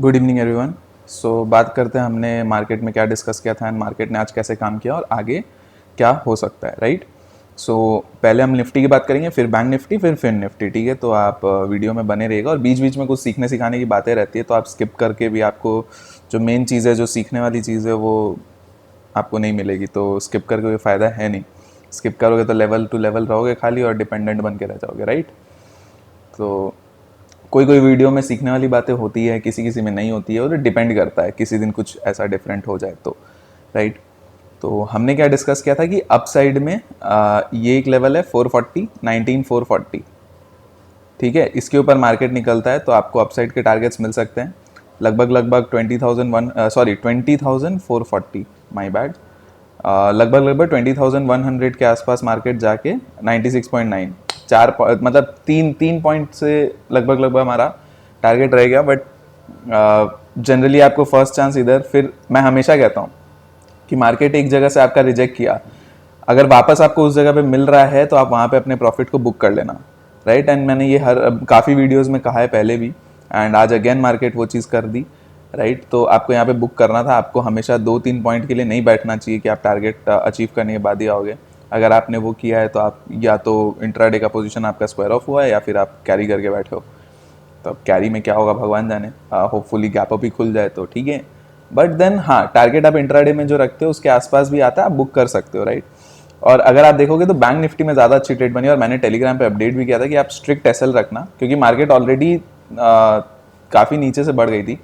Good evening everyone. सो बात करते हैं हमने मार्केट में क्या डिस्कस किया था एंड मार्केट ने आज कैसे काम किया और आगे क्या हो सकता है, राइट। सो पहले हम निफ्टी की बात करेंगे, फिर बैंक निफ्टी, फिर फिन निफ्टी, ठीक है। तो आप वीडियो में बने रहिएगा और बीच बीच में कुछ सीखने सिखाने की बातें रहती है तो आप स्किप करके भी आपको जो मेन चीज़ है, जो सीखने वाली चीज़ है, वो आपको नहीं मिलेगी। तो स्किप करके कोई फ़ायदा है नहीं। स्किप करोगे तो लेवल टू लेवल रहोगे खाली और डिपेंडेंट बन के रह जाओगे, राइट। तो कोई कोई वीडियो में सीखने वाली बातें होती है, किसी किसी में नहीं होती है, और डिपेंड करता है, किसी दिन कुछ ऐसा डिफरेंट हो जाए तो, राइट। तो हमने क्या डिस्कस किया था कि अप साइड में ये एक लेवल है 440, 19440, ठीक है। इसके ऊपर मार्केट निकलता है तो आपको अप साइड के टारगेट्स मिल सकते हैं लगभग 20,440, माई बैड। लगभग 20,100 के आसपास मार्केट जाके 96.9, मतलब तीन पॉइंट से लगभग हमारा टारगेट रह गया। बट जनरली आपको फर्स्ट चांस इधर, फिर मैं हमेशा कहता हूँ कि मार्केट एक जगह से आपका रिजेक्ट किया, अगर वापस आपको उस जगह पे मिल रहा है तो आप वहाँ पे अपने प्रॉफिट को बुक कर लेना, राइट। एंड मैंने ये काफ़ी वीडियोस में कहा है पहले भी, एंड आज अगेन मार्केट वो चीज़ कर दी, राइट। तो आपको यहाँ पे बुक करना था। आपको हमेशा 2-3 पॉइंट के लिए नहीं बैठना चाहिए कि आप टारगेट अचीव करने के बाद ही आओगे। अगर आपने वो किया है तो आप या तो इंट्राडे का पोजीशन आपका स्क्वायर ऑफ हुआ है या फिर आप कैरी करके बैठे हो। तो अब कैरी में क्या होगा भगवान जाने, होपफुली गैप अप ही खुल जाए तो ठीक है। बट देन हाँ, टारगेट आप इंट्राडे में जो रखते हो उसके आसपास भी आता है, आप बुक कर सकते हो, राइट। और अगर आप देखोगे तो बैंक निफ्टी में ज़्यादा अच्छी ट्रेड बनी, और मैंने टेलीग्राम पे अपडेट भी किया था कि आप स्ट्रिक्ट एसएल रखना, क्योंकि मार्केट ऑलरेडी काफ़ी नीचे से बढ़ गई थी।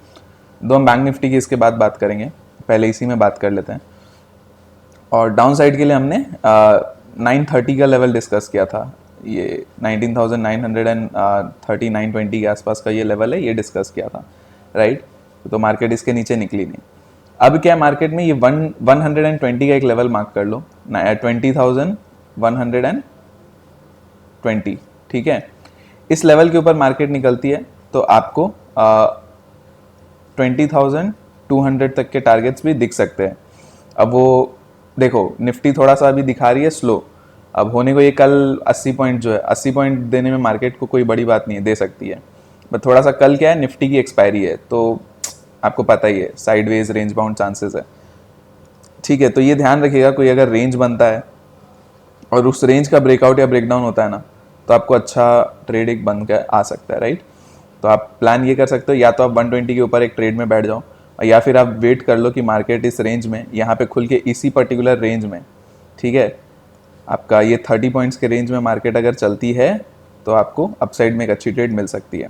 हम बैंक निफ्टी की इसके बाद बात करेंगे, पहले इसी में बात कर लेते हैं। और डाउन साइड के लिए हमने 930 का लेवल डिस्कस किया था, ये 19,930, 920 के आसपास का ये लेवल है, ये डिस्कस किया था, राइट। तो मार्केट इसके नीचे निकली नहीं। अब क्या मार्केट में ये 120 का एक लेवल मार्क कर लो, 20,120, ठीक है। इस लेवल के ऊपर मार्केट निकलती है तो आपको 20,200 तक के टारगेट्स भी दिख सकते हैं। अब वो देखो, निफ्टी थोड़ा सा अभी दिखा रही है स्लो, अब होने को ये कल 80 पॉइंट जो है, 80 पॉइंट देने में मार्केट को कोई बड़ी बात नहीं है, दे सकती है। बट थोड़ा सा कल क्या है, निफ्टी की एक्सपायरी है, तो आपको पता ही है साइडवेज रेंज बाउंड चांसेस है, ठीक है। तो ये ध्यान रखिएगा, कोई अगर रेंज बनता है और उस रेंज का ब्रेकआउट या ब्रेकडाउन होता है ना, तो आपको अच्छा ट्रेड एक बन के आ सकता है, राइट। तो आप प्लान ये कर सकते हो, या तो आप 120 के ऊपर एक ट्रेड में बैठ जाओ, या फिर आप वेट कर लो कि मार्केट इस रेंज में यहाँ पे खुल के इसी पर्टिकुलर रेंज में, ठीक है, आपका ये 30 पॉइंट्स के रेंज में मार्केट अगर चलती है तो आपको अपसाइड में एक अच्छी ट्रेड मिल सकती है।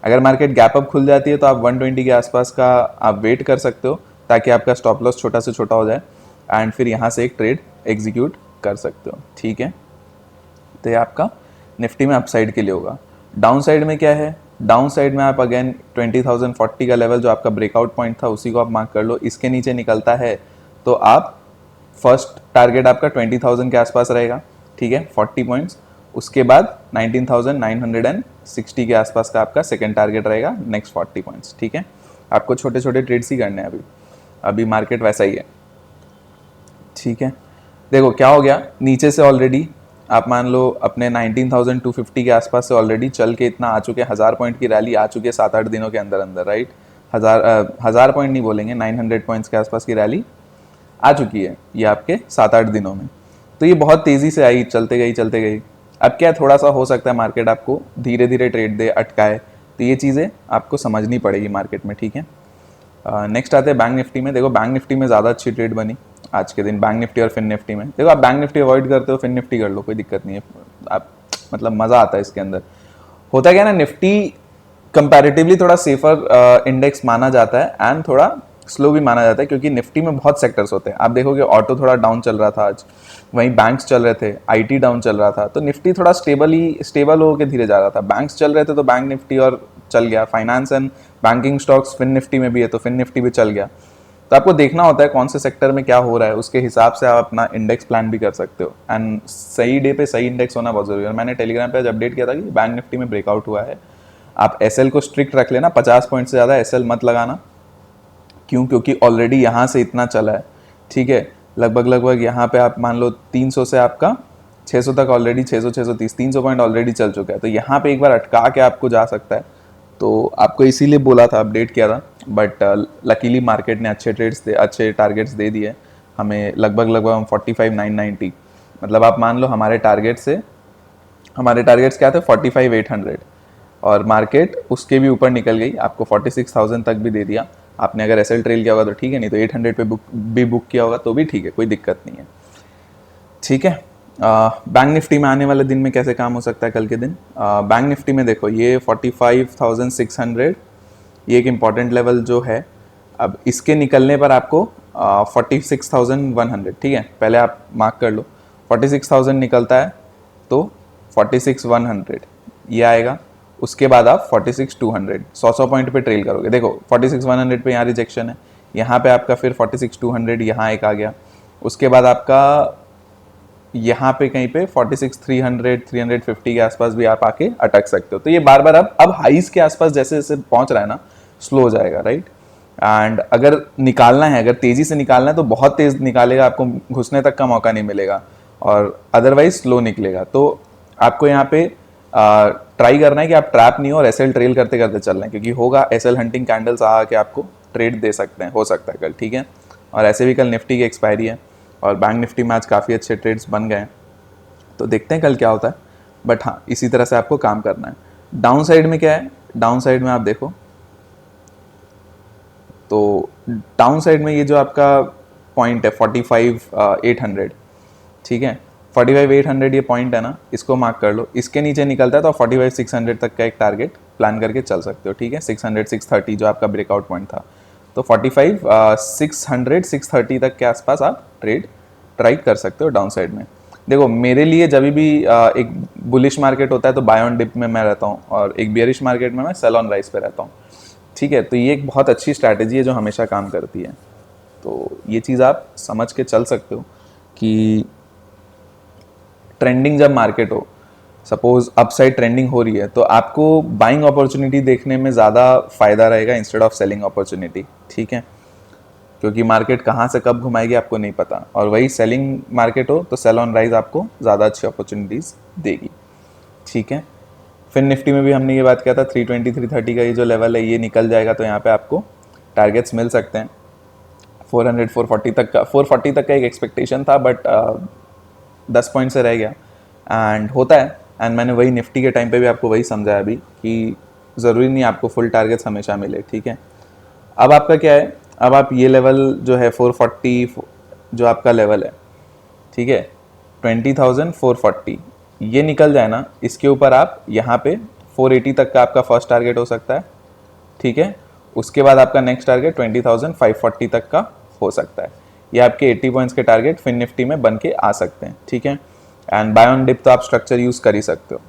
अगर मार्केट गैप अप खुल जाती है तो आप 120 के आसपास का आप वेट कर सकते हो, ताकि आपका स्टॉप लॉस छोटा से छोटा हो जाए, एंड फिर यहाँ से एक ट्रेड एग्जीक्यूट कर सकते हो, ठीक है। तो ये आपका निफ्टी में अपसाइड के लिए होगा। डाउन साइड में क्या है, डाउन साइड में आप अगेन 20,040 का लेवल जो आपका ब्रेकआउट पॉइंट था उसी को आप मार्क कर लो। इसके नीचे निकलता है तो आप फर्स्ट टारगेट आपका 20,000 के आसपास रहेगा, ठीक है, 40 पॉइंट्स। उसके बाद 19,960 के आसपास का आपका सेकेंड टारगेट रहेगा, नेक्स्ट 40 पॉइंट्स, ठीक है। आपको छोटे छोटे ट्रेड्स ही करने हैं अभी मार्केट वैसा ही है, ठीक है। देखो क्या हो गया, नीचे से ऑलरेडी आप मान लो अपने 19,250 के आसपास से ऑलरेडी चल के इतना आ चुके हैं, 1000 पॉइंट की रैली आ चुकी है 7-8 दिनों के अंदर अंदर, राइट। हज़ार पॉइंट नहीं बोलेंगे, 900 पॉइंट्स के आसपास की रैली आ चुकी है ये आपके 7-8 दिनों में। तो ये बहुत तेज़ी से आई, चलते गई। अब क्या, थोड़ा सा हो सकता है मार्केट आपको धीरे धीरे ट्रेड दे, अटकाए, तो ये चीज़ें आपको समझनी पड़ेगी मार्केट में, ठीक है। नेक्स्ट आते हैं बैंक निफ्टी में। देखो बैंक निफ्टी में ज़्यादा अच्छी ट्रेड बनी आज के दिन, बैंक निफ्टी और फिन निफ्टी में। देखो आप बैंक निफ्टी अवॉइड करते हो, फिन निफ्टी कर लो, कोई दिक्कत नहीं है, आप मतलब मज़ा आता है इसके अंदर। होता क्या ना, निफ्टी कंपैरेटिवली थोड़ा सेफर इंडेक्स माना जाता है एंड थोड़ा स्लो भी माना जाता है, क्योंकि निफ्टी में बहुत सेक्टर्स होते हैं। आप देखोगे ऑटो थोड़ा डाउन चल रहा था आज, वहीं बैंक्स चल रहे थे, आईटी डाउन चल रहा था, तो निफ्टी थोड़ा स्टेबल होकर धीरे जा रहा था। बैंक्स चल रहे थे तो बैंक निफ्टी और चल गया, finance and banking stocks Fin Nifty में भी है तो फिन निफ्टी भी चल गया। तो आपको देखना होता है कौन से सेक्टर में क्या हो रहा है, उसके हिसाब से आप अपना इंडेक्स प्लान भी कर सकते हो, एंड सही डे पे सही इंडेक्स होना बहुत जरूरी है। मैंने टेलीग्राम पे आज अपडेट किया था कि बैंक निफ्टी में ब्रेकआउट हुआ है, आप एसएल को स्ट्रिक्ट रख लेना, 50 पॉइंट से ज़्यादा एसएल मत लगाना। क्यों, क्योंकि ऑलरेडी यहाँ से इतना चला है, ठीक है, लगभग यहाँ पे आप मान लो 300 से आपका 600 तक ऑलरेडी, 600 630 300 पॉइंट ऑलरेडी चल चुका है। तो यहाँ पे एक बार अटका के आपको जा सकता है, तो आपको इसीलिए बोला था, अपडेट किया था बट लकीली मार्केट ने अच्छे टारगेट्स दे दिए हमें, लगभग हम 45,990, मतलब आप मान लो हमारे टारगेट्स क्या थे 45,800, और मार्केट उसके भी ऊपर निकल गई, आपको 46,000 तक भी दे दिया। आपने अगर एसएल ट्रेल किया होगा तो ठीक है, नहीं तो 800 पे बुक किया होगा तो भी ठीक है, कोई दिक्कत नहीं है। ठीक है, बैंक निफ्टी में आने वाले दिन में कैसे काम हो सकता है कल के दिन? बैंक निफ्टी में देखो ये 45,600 ये एक इम्पॉर्टेंट लेवल जो है, अब इसके निकलने पर आपको 46,100, ठीक है, पहले आप मार्क कर लो, 46,000 निकलता है तो 46,100 ये आएगा, उसके बाद आप 46,200 100 पॉइंट पे ट्रेल करोगे। देखो 46,100 पे यहाँ रिजेक्शन है, यहाँ पे आपका फिर 46,200 यहाँ एक आ गया, उसके बाद आपका यहाँ पे कहीं पे 46,300 350 के आसपास भी आप आके अटक सकते हो। तो ये बार बार अब हाइस के आसपास जैसे जैसे पहुंच रहा है ना, स्लो हो जाएगा, राइट। एंड अगर निकालना है, अगर तेजी से निकालना है तो बहुत तेज निकालेगा, आपको घुसने तक का मौका नहीं मिलेगा, और अदरवाइज स्लो निकलेगा। तो आपको यहाँ पे ट्राई करना है कि आप ट्रैप नहीं हो और एसएल ट्रेल करते करते चल रहे हैं, क्योंकि होगा एसएल हंटिंग कैंडल्स आके आपको ट्रेड दे सकते हैं, हो सकता है कल, ठीक है। और ऐसे भी कल निफ्टी की एक्सपायरी है और बैंक निफ्टी में आज काफ़ी अच्छे ट्रेड्स बन गए हैं, तो देखते हैं कल क्या होता है। बट हाँ, इसी तरह से आपको काम करना है। डाउन साइड में क्या है, डाउन साइड में आप देखो तो डाउन साइड में ये जो आपका पॉइंट है 45,800, ठीक है, 45,800 ये पॉइंट है ना, इसको मार्क कर लो, इसके नीचे निकलता है तो 45,600 तक का एक टारगेट प्लान करके चल सकते हो, ठीक है। 600 630 जो आपका ब्रेकआउट पॉइंट था, तो 45,600 630 तक के आसपास आप ट्रेड ट्राई कर सकते हो डाउन साइड में। देखो मेरे लिए जब भी एक बुलिश मार्केट होता है तो बाय ऑन डिप में मैं रहता हूँ, और एक बियरिश मार्केट में मैं सेल ऑन राइज पे रहता हूँ, ठीक है। तो ये एक बहुत अच्छी स्ट्रैटेजी है जो हमेशा काम करती है। तो ये चीज़ आप समझ के चल सकते हो कि ट्रेंडिंग जब मार्केट हो, सपोज अपसाइड ट्रेंडिंग हो रही है, तो आपको बाइंग अपॉर्चुनिटी देखने में ज़्यादा फायदा रहेगा इंस्टेड ऑफ सेलिंग अपॉर्चुनिटी, ठीक है, क्योंकि मार्केट कहाँ से कब घुमाएगी आपको नहीं पता, और वही सेलिंग मार्केट हो तो सेल ऑन राइज आपको ज़्यादा अच्छी अपॉर्चुनिटीज़ देगी, ठीक है। फिर निफ्टी में भी हमने ये बात किया था 320 330 का ये जो लेवल है ये निकल जाएगा तो यहाँ पे आपको टारगेट्स मिल सकते हैं। 400 440 तक का एक एक्सपेक्टेशन था, बट 10 पॉइंट से रह गया, एंड होता है। एंड मैंने वही निफ्टी के टाइम पे भी आपको वही समझाया अभी कि ज़रूरी नहीं आपको फुल टारगेट्स हमेशा मिले, ठीक है। अब आपका क्या है, अब आप ये लेवल जो है 440 जो आपका लेवल है, ठीक है, 20,440 ये निकल जाए ना, इसके ऊपर आप यहाँ पे 480 तक का आपका फर्स्ट टारगेट हो सकता है, ठीक है। उसके बाद आपका नेक्स्ट टारगेट 20,540 तक का हो सकता है। ये आपके 80 पॉइंट्स के टारगेट फिन निफ्टी में बन के आ सकते हैं, ठीक है। एंड बाय ऑन डिप तो आप स्ट्रक्चर यूज़ कर ही सकते हो।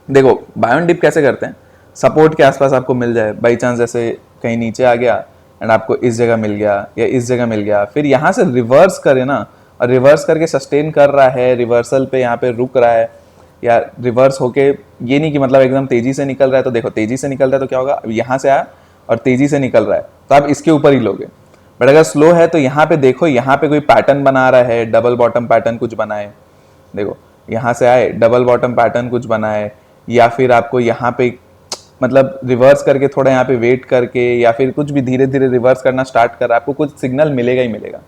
देखो बाय ऑन डिप कैसे करते हैं, सपोर्ट के आसपास आपको मिल जाए, बाई चांस जैसे कहीं नीचे आ गया एंड आपको इस जगह मिल गया या इस जगह मिल गया, फिर यहाँ से रिवर्स करे ना, और रिवर्स करके सस्टेन कर रहा है, रिवर्सल पे यहाँ पे रुक रहा है, या रिवर्स होके, ये नहीं कि मतलब एकदम तेजी से निकल रहा है। तो देखो तेजी से निकल रहा है तो क्या होगा, यहाँ से आया और तेजी से निकल रहा है तो आप इसके ऊपर ही लोगे। बट अगर स्लो है तो यहाँ पे देखो, यहाँ पे कोई पैटर्न बना रहा है, डबल बॉटम पैटर्न कुछ बनाए, देखो यहाँ से आए डबल बॉटम पैटर्न कुछ बनाए, या फिर आपको यहाँ पे मतलब रिवर्स करके थोड़ा यहाँ पे वेट करके, या फिर कुछ भी धीरे धीरे रिवर्स करना स्टार्ट कर रहा है, आपको कुछ सिग्नल मिलेगा ही मिलेगा,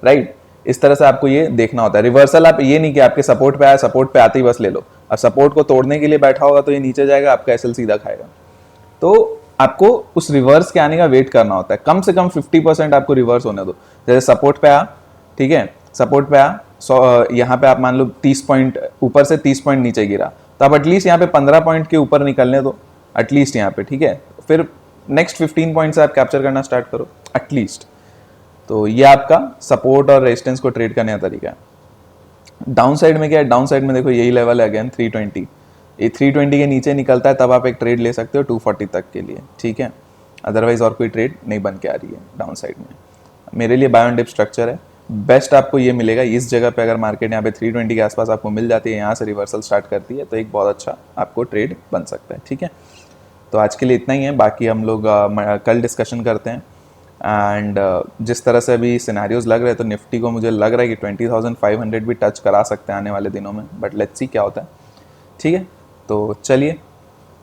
राइट। इस तरह से आपको ये देखना होता है। रिवर्सल आप ये नहीं कि आपके सपोर्ट पे आया, सपोर्ट पे आते ही बस ले लो, और सपोर्ट को तोड़ने के लिए बैठा होगा तो ये नीचे जाएगा, आपका एसएल सीधा खाएगा। तो आपको उस रिवर्स के आने का वेट करना होता है, कम से कम 50% आपको रिवर्स होने दो। जैसे सपोर्ट पे आ, ठीक है, सपोर्ट पे आ, यहाँ पे आप मान लो 30 पॉइंट ऊपर से 30 पॉइंट नीचे गिरा, तो आप एटलीस्ट यहाँ पे 15 पॉइंट के ऊपर निकलने दो एटलीस्ट यहाँ पे, ठीक है। फिर नेक्स्ट 15 पॉइंट से आप कैप्चर करना स्टार्ट करो एटलीस्ट। तो ये आपका सपोर्ट और रेजिस्टेंस को ट्रेड करने का तरीका है। डाउन साइड में क्या है, डाउन साइड में देखो यही लेवल है अगेन 320, ये 320 के नीचे निकलता है तब आप एक ट्रेड ले सकते हो 240 तक के लिए, ठीक है। अदरवाइज और कोई ट्रेड नहीं बन के आ रही है डाउन साइड में। मेरे लिए बाय ऑन डिप स्ट्रक्चर है बेस्ट, आपको ये मिलेगा इस जगह पे। अगर मार्केट यहाँ पे 320 के आसपास आपको मिल जाती है, यहाँ से रिवर्सल स्टार्ट करती है, तो एक बहुत अच्छा आपको ट्रेड बन सकता है, ठीक है। तो आज के लिए इतना ही है, बाकी हम लोग कल डिस्कशन करते हैं। एंड जिस तरह से अभी सिनेरियोज लग रहे हैं तो निफ्टी को मुझे लग रहा है कि 20,500 भी टच करा सकते हैं आने वाले दिनों में, बट लेट्स सी क्या होता है, ठीक है। तो चलिए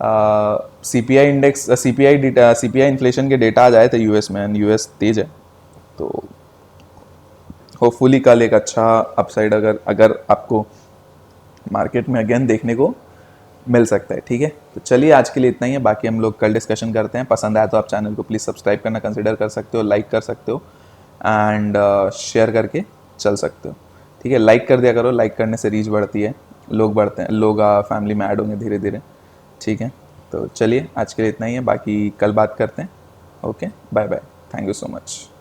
CPI इंडेक्स CPI इन्फ्लेशन के डेटा आ जाए तो यूएस में, एंड यूएस तेज है, तो होपफुली कल एक अच्छा अपसाइड अगर अगर आपको मार्केट में अगेन देखने को मिल सकता है। ठीक है, तो चलिए आज के लिए इतना ही है, बाकी हम लोग कल डिस्कशन करते हैं। पसंद आया तो आप चैनल को प्लीज़ सब्सक्राइब करना कंसिडर कर सकते हो, लाइक कर सकते हो, एंड शेयर करके चल सकते हो। ठीक है, लाइक कर दिया करो, लाइक करने से रीच बढ़ती है, लोग बढ़ते हैं, लोग फैमिली में ऐड होंगे धीरे धीरे। ठीक है, तो चलिए आज के लिए इतना ही है, बाकी कल बात करते हैं। Okay, bye bye, thank you so much.